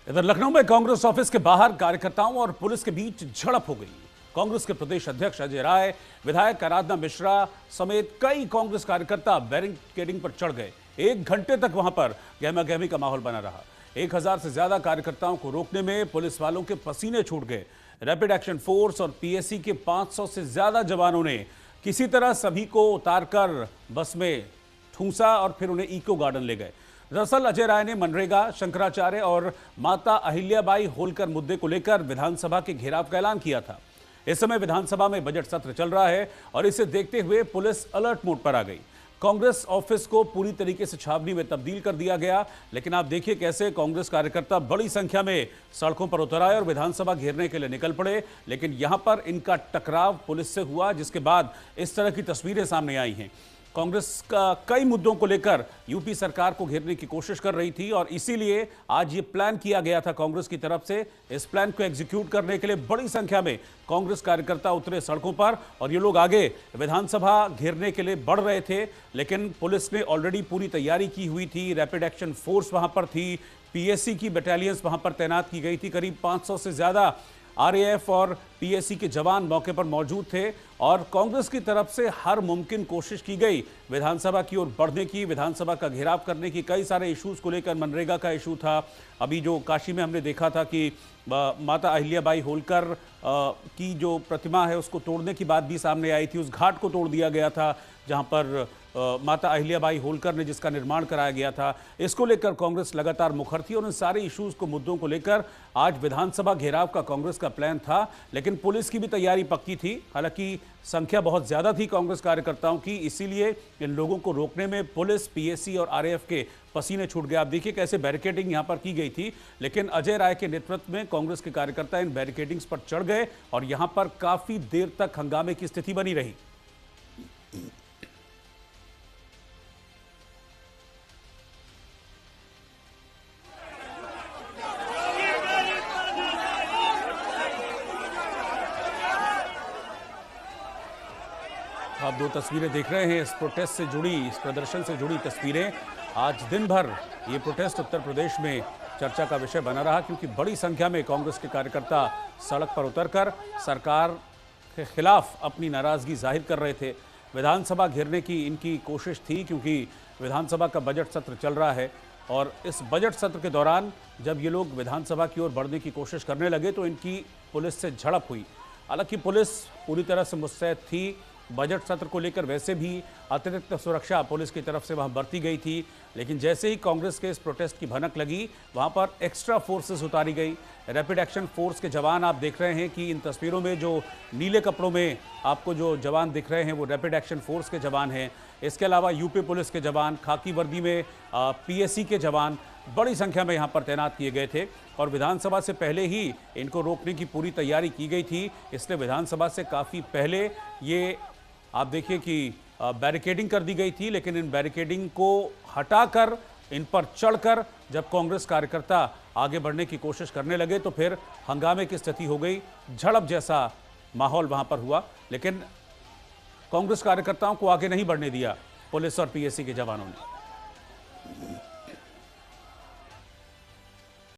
इधर लखनऊ में कांग्रेस ऑफिस के बाहर कार्यकर्ताओं और पुलिस के बीच झड़प हो गई। कांग्रेस के प्रदेश अध्यक्ष अजय राय, विधायक आराधना मिश्रा समेत कई कांग्रेस कार्यकर्ता बैरिकेडिंग पर चढ़ गए। 1 घंटे तक वहां पर गहमागहमी का माहौल बना रहा। 1000 से ज्यादा कार्यकर्ताओं को रोकने में पुलिस वालों के पसीने छूट गए। रैपिड एक्शन फोर्स और पीएसी के 500 से ज्यादा जवानों ने किसी तरह सभी को उतारकर बस में ठूंसा और फिर उन्हें इको गार्डन ले गए। दरअसल अजय राय ने मनरेगा, शंकराचार्य और माता अहिल्याबाई होलकर मुद्दे को लेकर विधानसभा के घेराव का ऐलान किया था। इस समय विधानसभा में बजट सत्र चल रहा है और इसे देखते हुए पुलिस अलर्ट मोड पर आ गई। कांग्रेस ऑफिस को पूरी तरीके से छावनी में तब्दील कर दिया गया, लेकिन आप देखिए कैसे कांग्रेस कार्यकर्ता बड़ी संख्या में सड़कों पर उतर आए और विधानसभा घेरने के लिए निकल पड़े। लेकिन यहां पर इनका टकराव पुलिस से हुआ, जिसके बाद इस तरह की तस्वीरें सामने आई हैं। कांग्रेस का कई मुद्दों को लेकर यूपी सरकार को घेरने की कोशिश कर रही थी और इसीलिए आज ये प्लान किया गया था कांग्रेस की तरफ से। इस प्लान को एग्जीक्यूट करने के लिए बड़ी संख्या में कांग्रेस कार्यकर्ता उतरे सड़कों पर और ये लोग आगे विधानसभा घेरने के लिए बढ़ रहे थे। लेकिन पुलिस ने ऑलरेडी पूरी तैयारी की हुई थी। रैपिड एक्शन फोर्स वहां पर थी, पीएसी की बटालियंस वहां पर तैनात की गई थी। करीब 500 से ज्यादा आरएएफ और पीएसी के जवान मौके पर मौजूद थे और कांग्रेस की तरफ से हर मुमकिन कोशिश की गई विधानसभा की ओर बढ़ने की, विधानसभा का घेराव करने की। कई सारे इश्यूज को लेकर मनरेगा का इशू था। अभी जो काशी में हमने देखा था कि माता अहिल्याबाई होलकर की जो प्रतिमा है उसको तोड़ने की बात भी सामने आई थी। उस घाट को तोड़ दिया गया था जहां पर माता अहिल्याबाई होलकर ने जिसका निर्माण कराया गया था। इसको लेकर कांग्रेस लगातार मुखर थी और इन सारे इश्यूज को, मुद्दों को लेकर आज विधानसभा घेराव का कांग्रेस का प्लान था। लेकिन पुलिस की भी तैयारी पक्की थी। हालांकि संख्या बहुत ज्यादा थी कांग्रेस कार्यकर्ताओं की, इसीलिए इन लोगों को रोकने में पुलिस, पीएसी और आरएएफ के पसीने छूट गए। आप देखिए कैसे बैरिकेडिंग यहां पर की गई थी, लेकिन अजय राय के नेतृत्व में कांग्रेस के कार्यकर्ता इन बैरिकेडिंग्स पर चढ़ गए और यहां पर काफी देर तक हंगामे की स्थिति बनी रही। आप 2 तस्वीरें देख रहे हैं इस प्रोटेस्ट से जुड़ी, इस प्रदर्शन से जुड़ी तस्वीरें। आज दिन भर ये प्रोटेस्ट उत्तर प्रदेश में चर्चा का विषय बना रहा, क्योंकि बड़ी संख्या में कांग्रेस के कार्यकर्ता सड़क पर उतरकर सरकार के खिलाफ अपनी नाराजगी जाहिर कर रहे थे। विधानसभा घेरने की इनकी कोशिश थी, क्योंकि विधानसभा का बजट सत्र चल रहा है और इस बजट सत्र के दौरान जब ये लोग विधानसभा की ओर बढ़ने की कोशिश करने लगे तो इनकी पुलिस से झड़प हुई। हालांकि पुलिस पूरी तरह से मुस्तैद थी। बजट सत्र को लेकर वैसे भी अतिरिक्त सुरक्षा पुलिस की तरफ से वहां बरती गई थी, लेकिन जैसे ही कांग्रेस के इस प्रोटेस्ट की भनक लगी वहां पर एक्स्ट्रा फोर्सेस उतारी गई। रैपिड एक्शन फोर्स के जवान, आप देख रहे हैं कि इन तस्वीरों में जो नीले कपड़ों में आपको जो जवान दिख रहे हैं वो रैपिड एक्शन फोर्स के जवान हैं। इसके अलावा यूपी पुलिस के जवान, खाकी वर्दी में पीएसी के जवान बड़ी संख्या में यहाँ पर तैनात किए गए थे और विधानसभा से पहले ही इनको रोकने की पूरी तैयारी की गई थी। इसलिए विधानसभा से काफ़ी पहले ये आप देखिए कि बैरिकेडिंग कर दी गई थी, लेकिन इन बैरिकेडिंग को हटाकर इन पर चढ़कर जब कांग्रेस कार्यकर्ता आगे बढ़ने की कोशिश करने लगे तो फिर हंगामे की स्थिति हो गई। झड़प जैसा माहौल वहां पर हुआ, लेकिन कांग्रेस कार्यकर्ताओं को आगे नहीं बढ़ने दिया पुलिस और पीएसी के जवानों ने।